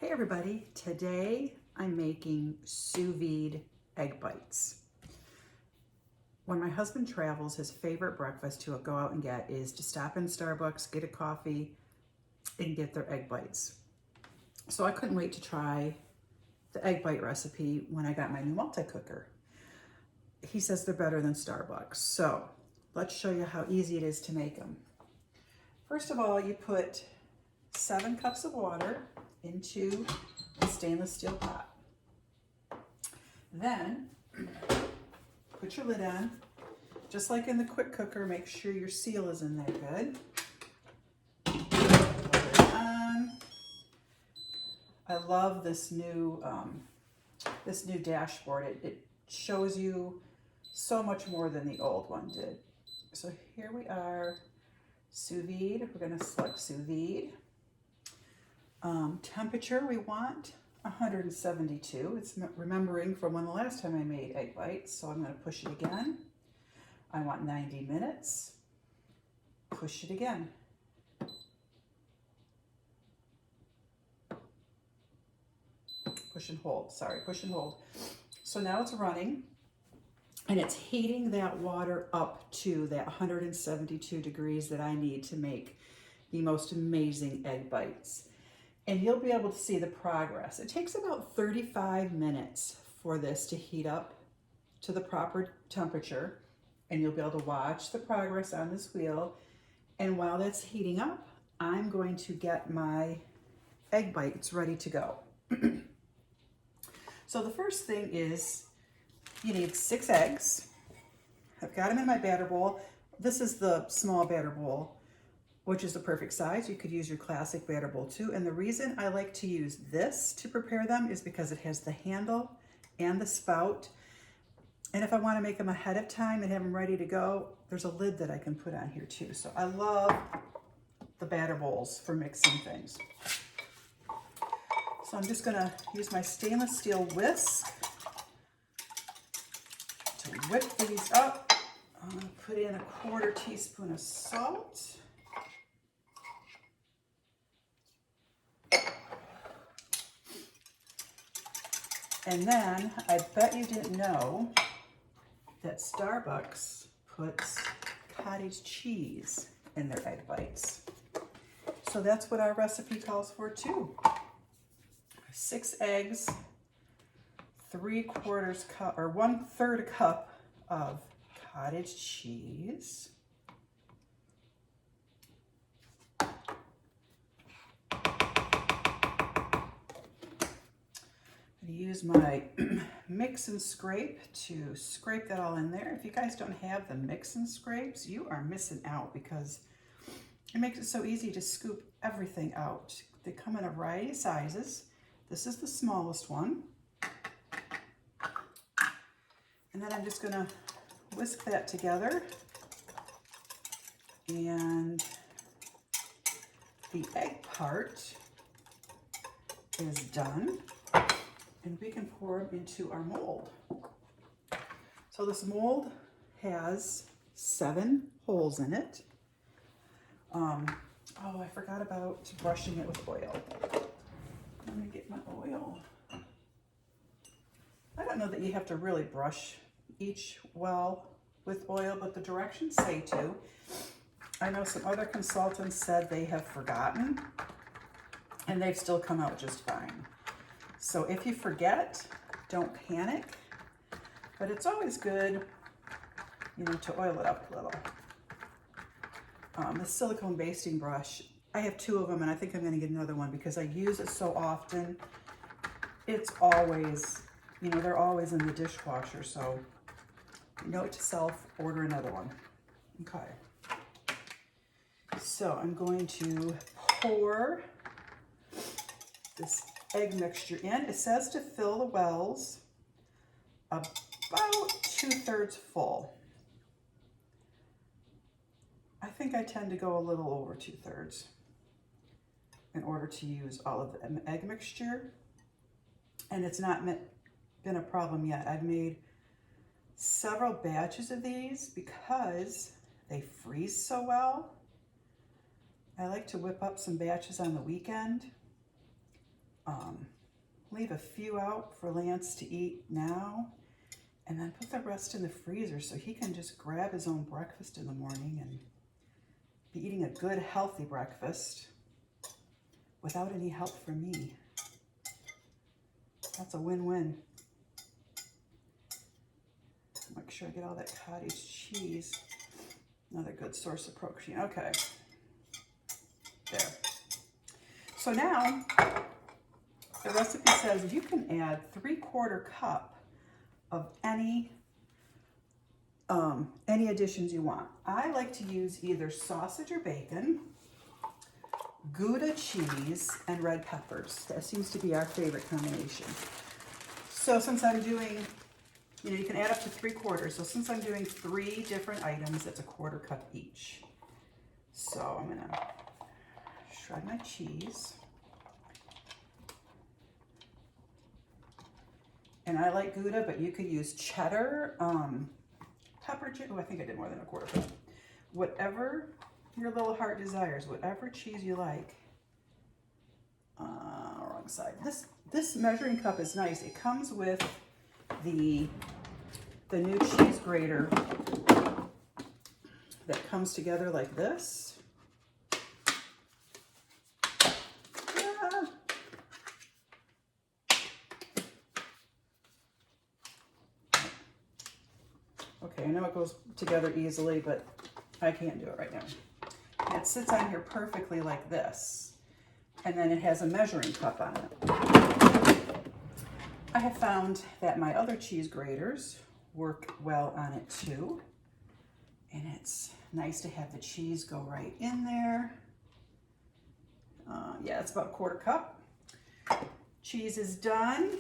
Hey everybody, today I'm making sous vide egg bites. When my husband travels, his favorite breakfast to go out and get is to stop in Starbucks, get a coffee, and get their egg bites. So I couldn't wait to try the egg bite recipe when I got my new multi-cooker. He says they're better than Starbucks. So let's show you how easy it is to make them. First of all, you put 7 cups of water into a stainless steel pot. Then put your lid on. Just like in the quick cooker, make sure your seal is in there good. Put it on. I love this new dashboard. It shows you so much more than the old one did. So here we are, sous vide. We're going to select sous vide. Temperature we want 172. It's remembering from when the last time I made egg bites, so I'm going to push it again. I want 90 minutes. Push it again. Push and hold, sorry, push and hold. So now it's running and it's heating that water up to that 172 degrees that I need to make the most amazing egg bites. And you'll be able to see the progress. It takes about 35 minutes for this to heat up to the proper temperature, and you'll be able to watch the progress on this wheel. And while that's heating up, I'm going to get my egg bites ready to go. So the first thing is you need 6 eggs. I've got them in my batter bowl. This is the small batter bowl, which is the perfect size. You could use your classic batter bowl too. And the reason I like to use this to prepare them is because it has the handle and the spout. And if I want to make them ahead of time and have them ready to go, there's a lid that I can put on here too. So I love the batter bowls for mixing things. So I'm just gonna use my stainless steel whisk to whip these up. I'm gonna put in a 1/4 teaspoon of salt. And then, I bet you didn't know that Starbucks puts cottage cheese in their egg bites. So that's what our recipe calls for too. 6 eggs, 3/4 cup or 1/3 cup of cottage cheese. Use my mix and scrape to scrape that all in there. If you guys don't have the mix and scrapes, you are missing out because it makes it so easy to scoop everything out. They come in a variety of sizes. This is the smallest one. And then I'm just gonna whisk that together. And the egg part is done. And we can pour them into our mold. So this mold has 7 holes in it. Oh, I forgot about brushing it with oil. Let me get my oil. I don't know that you have to really brush each well with oil, but the directions say to. I know some other consultants said they have forgotten, and they've still come out just fine. So if you forget, don't panic, but it's always good, to oil it up a little. The silicone basting brush, I have 2 of them, and I think I'm going to get another one because I use it so often. It's always, they're always in the dishwasher, so note to self, order another one. Okay. So I'm going to pour this egg mixture in. It says to fill the wells about 2/3 full. I think I tend to go a little over 2/3 in order to use all of the egg mixture. And it's not been a problem yet. I've made several batches of these because they freeze so well. I like to whip up some batches on the weekend. leave a few out for Lance to eat now, and then put the rest in the freezer so he can just grab his own breakfast in the morning and be eating a good, healthy breakfast without any help from me. That's a win-win. Make sure I get all that cottage cheese. Another good source of protein. Okay. There. So now, the recipe says you can add 3/4 cup of any additions you want. I like to use either sausage or bacon, Gouda cheese, and red peppers. That seems to be our favorite combination. So since I'm doing, you can add up to 3/4. So since I'm doing 3 different items, it's a 1/4 cup each. So I'm gonna shred my cheese. And I like Gouda, but you could use cheddar, pepper jack. Oh, I think I did more than a 1/4 cup. Whatever your little heart desires, whatever cheese you like. Wrong side. This measuring cup is nice. It comes with the new cheese grater that comes together like this. Okay, I know it goes together easily, but I can't do it right now. It sits on here perfectly like this, and then it has a measuring cup on it. I have found that my other cheese graters work well on it too, and it's nice to have the cheese go right in there. Yeah, it's about a 1/4 cup. Cheese is done.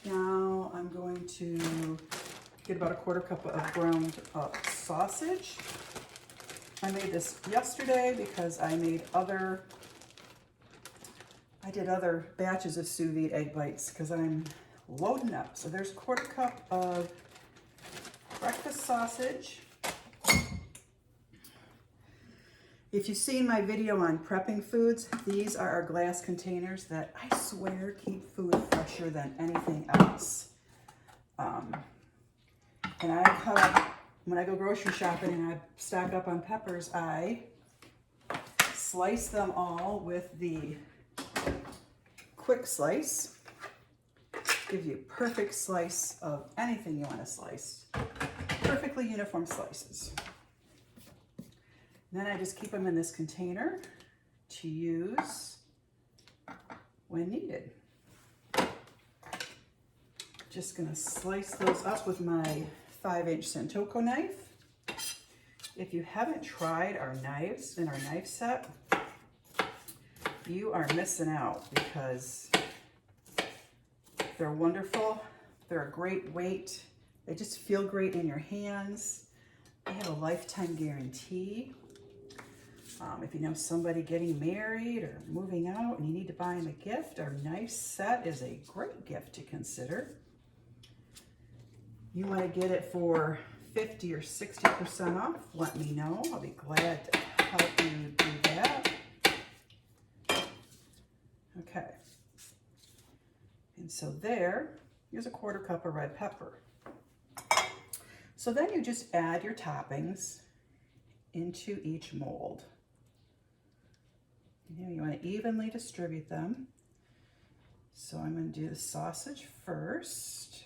Now I'm going to get about a 1/4 cup of ground up sausage. I made this yesterday because I did other batches of sous vide egg bites because I'm loading up. So there's a 1/4 cup of breakfast sausage. If you've seen my video on prepping foods, these are our glass containers that I swear keep food fresher than anything else. And I cut up, when I go grocery shopping and I stock up on peppers, I slice them all with the quick slice. Gives you a perfect slice of anything you want to slice. Perfectly uniform slices. And then I just keep them in this container to use when needed. Just gonna slice those up with my 5-inch Santoku knife. If you haven't tried our knives in our knife set, you are missing out because they're wonderful. They're a great weight. They just feel great in your hands. They have a lifetime guarantee. If you know somebody getting married or moving out and you need to buy them a gift, our knife set is a great gift to consider. You want to get it for 50 or 60% off, let me know. I'll be glad to help you do that. Okay. And so here's a 1/4 cup of red pepper. So then you just add your toppings into each mold. You want to evenly distribute them. So I'm going to do the sausage first.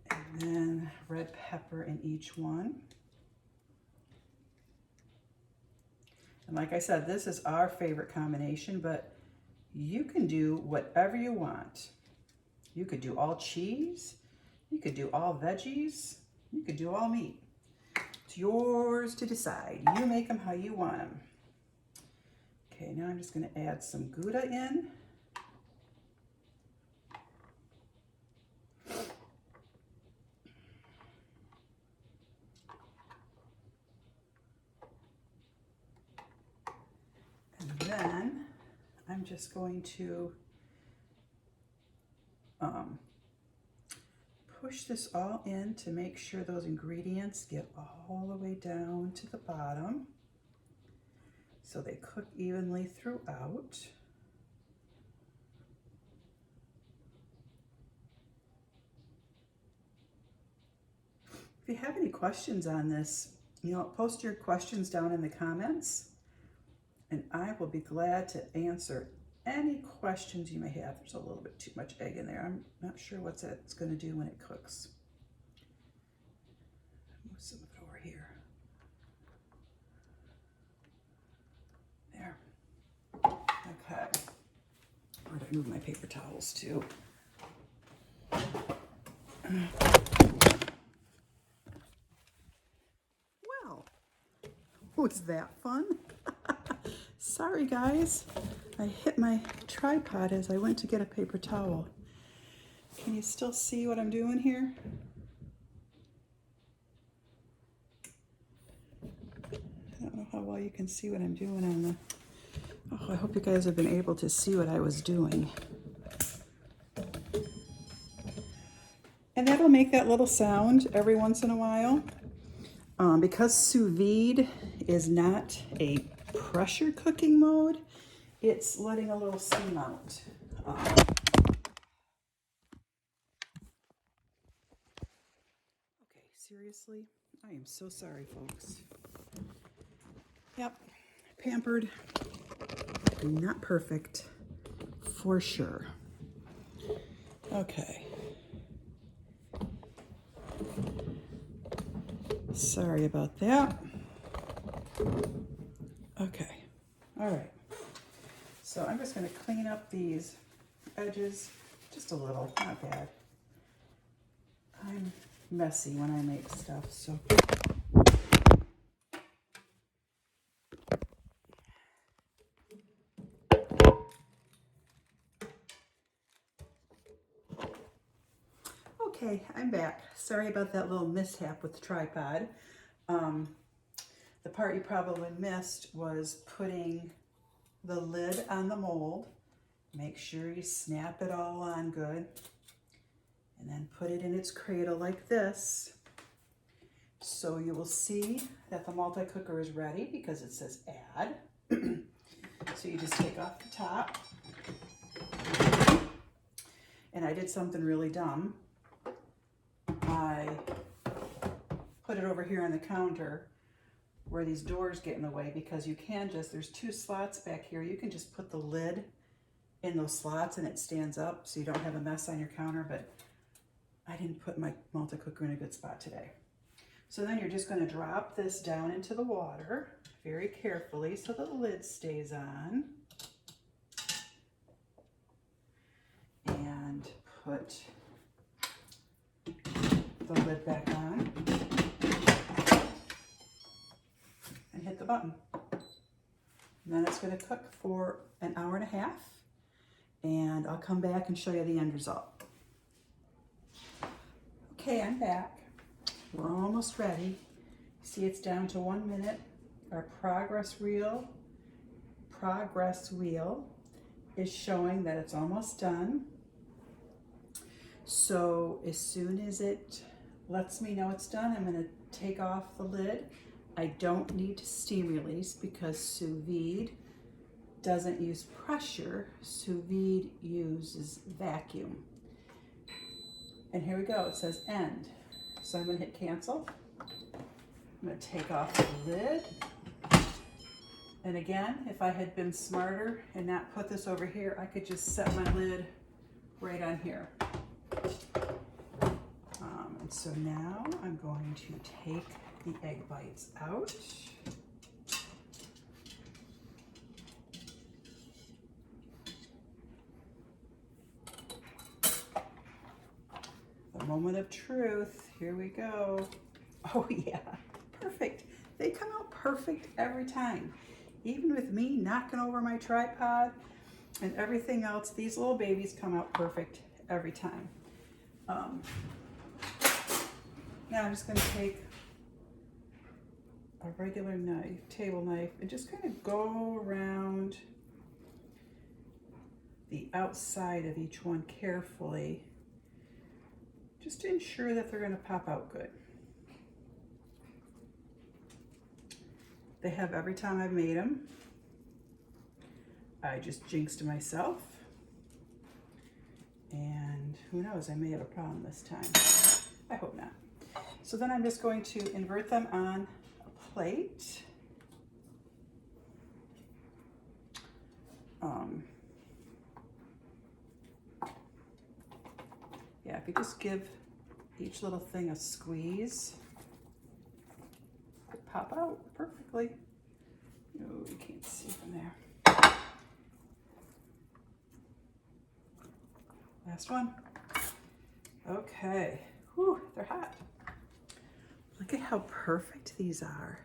And then red pepper in each one. And like I said, this is our favorite combination, but you can do whatever you want. You could do all cheese. You could do all veggies. You could do all meat. It's yours to decide. You make them how you want them. Okay, now I'm just going to add some Gouda in. And then I'm just going to push this all in to make sure those ingredients get all the way down to the bottom so they cook evenly throughout. If you have any questions on this, post your questions down in the comments, and I will be glad to answer any questions you may have. There's a little bit too much egg in there. I'm not sure what it's going to do when it cooks. Move some of it over here. There. Okay. Where did I move my paper towels to? Well, was that fun? Sorry guys, I hit my tripod as I went to get a paper towel. Can you still see what I'm doing here? I don't know how well you can see what I'm doing on the... Oh, I hope you guys have been able to see what I was doing. And that'll make that little sound every once in a while. Because sous vide is not a pressure cooking mode, it's letting a little steam out. Okay, seriously, I am so sorry, folks. Yep, pampered, not perfect, for sure. Okay. Sorry about that. Okay, all right. So I'm just going to clean up these edges just a little, not bad. I'm messy when I make stuff, so. Okay, I'm back. Sorry about that little mishap with the tripod. The part you probably missed was putting the lid on the mold. Make sure you snap it all on good. And then put it in its cradle like this. So you will see that the multi-cooker is ready because it says add. So you just take off the top. And I did something really dumb. I put it over here on the counter where these doors get in the way, because you can just, there's two slots back here. You can just put the lid in those slots and it stands up so you don't have a mess on your counter, but I didn't put my multi-cooker in a good spot today. So then you're just going to drop this down into the water very carefully so that the lid stays on. And put the lid back on. And hit the button. And then it's going to cook for an hour and a half. And I'll come back and show you the end result. Okay, I'm back. We're almost ready. See, it's down to 1 minute. Our progress wheel is showing that it's almost done. So as soon as it lets me know it's done, I'm going to take off the lid. I don't need to steam release because sous vide doesn't use pressure. Sous vide uses vacuum. And here we go, it says end. So I'm going to hit cancel. I'm going to take off the lid. And again, if I had been smarter and not put this over here, I could just set my lid right on here. And so now I'm going to take the egg bites out. The moment of truth, here we go. Oh yeah, perfect. They come out perfect every time. Even with me knocking over my tripod and everything else, these little babies come out perfect every time. Now I'm just going to take a regular knife, table knife, and just kind of go around the outside of each one carefully, just to ensure that they're going to pop out good. They have every time I've made them. I just jinxed myself. And who knows, I may have a problem this time. I hope not. So then I'm just going to invert them on a plate. Yeah, if you just give each little thing a squeeze, it pop out perfectly. Oh, you can't see from there. Last one. Okay. Whew, they're hot. Look at how perfect these are.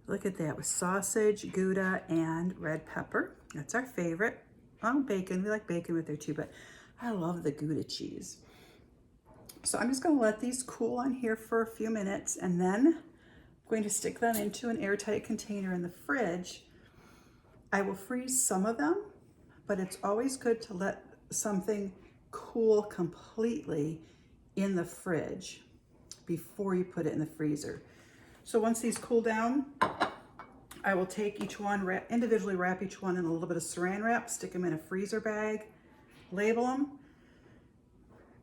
Look at that, with sausage, Gouda, and red pepper. That's our favorite. Oh, bacon. We like bacon with there too, but I love the Gouda cheese. So I'm just going to let these cool on here for a few minutes, and then I'm going to stick them into an airtight container in the fridge. I will freeze some of them, but it's always good to let something cool completely in the fridge before you put it in the freezer. So once these cool down, I will take each one, individually wrap each one in a little bit of saran wrap, stick them in a freezer bag, label them.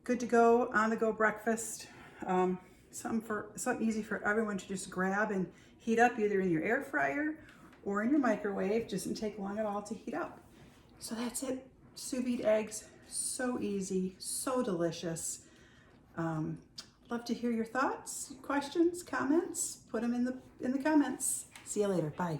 Good to go, on the go breakfast. Something easy for everyone to just grab and heat up, either in your air fryer or in your microwave. Doesn't take long at all to heat up. So that's it. Sous vide eggs, so easy, so delicious. Love to hear your thoughts, questions, comments. Put them in the comments. See you later. Bye.